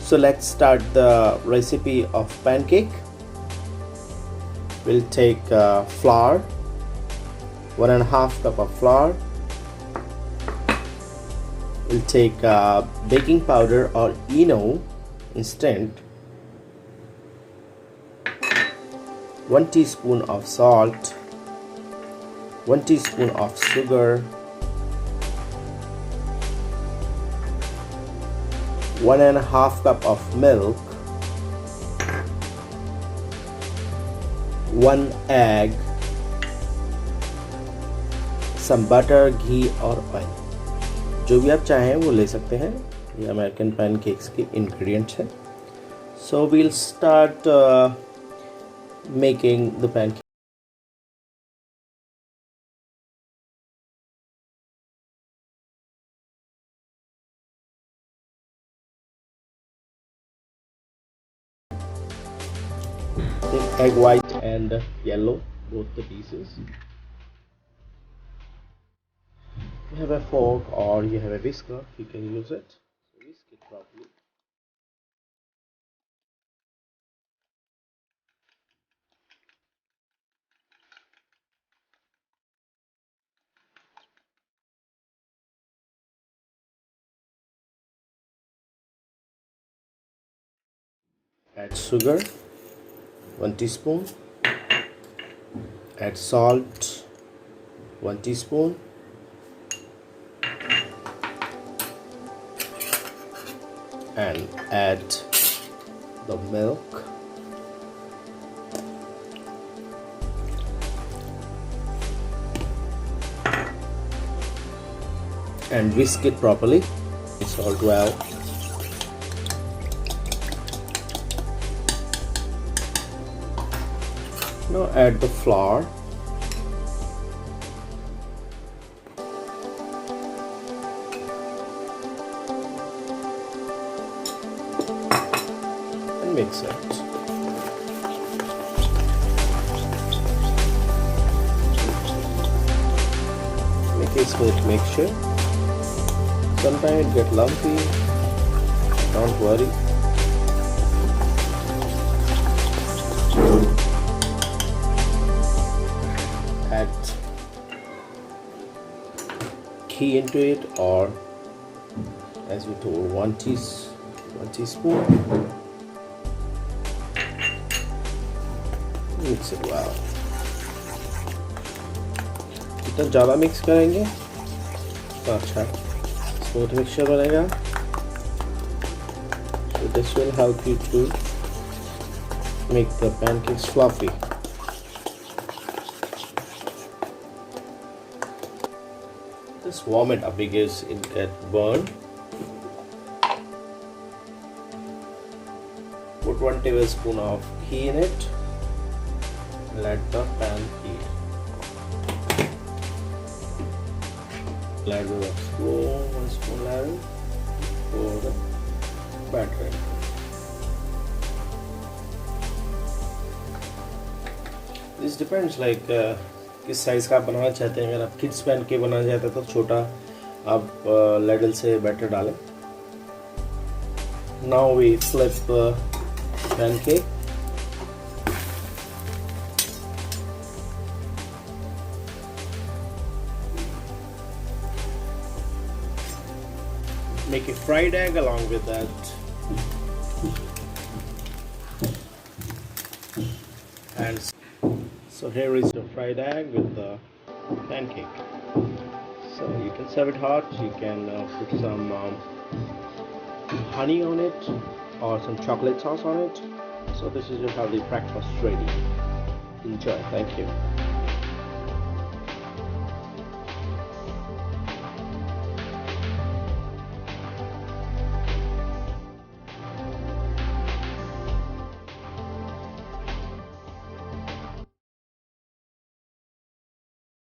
So let's start the recipe of pancake. We'll take flour, 1.5 cup of flour. We'll take baking powder or Eno instant, 1 teaspoon of salt, 1 teaspoon of sugar, 1.5 cup of milk, 1 egg, some butter, ghee और oil. जो भी आप चाहें वो ले सकते हैं. ये अमेरिकन पैनकेक्स के इंग्रेडिएंट्स हैं. So we'll start making the pancake. Take egg white and yellow, both the pieces. You have a fork or you have a whisker, you can use it. So whisk it properly. Add sugar, 1 teaspoon. Add salt, 1 teaspoon. And add the milk. And whisk it properly. It's all well. Now add the flour. And mix it. Make a smooth mixture. Sometimes it gets lumpy. Don't worry. Add ghee into it, or as we told, 1 teaspoon. Mix it well. जितना ज़्यादा mix करेंगे तो अच्छा smooth mixture बनेगा. So this will help you to make the pancakes fluffy. Just warm it up because it gets burned. Put 1 tablespoon of ghee in it. Let the pan heat. Ladle of slow, 1 spoon ladle for the batter. This depends like किस size का आप बनाना चाहते हैं. अगर आप kids pan के बनाना चाहते हैं तो छोटा आप लैडल से बैटर डालें. Now we flip pancake. Make a fried egg along with that. And so here is the fried egg with the pancake. So you can serve it hot. You can put some honey on it or some chocolate sauce on it. So this is your healthy breakfast ready. Enjoy. Thank you.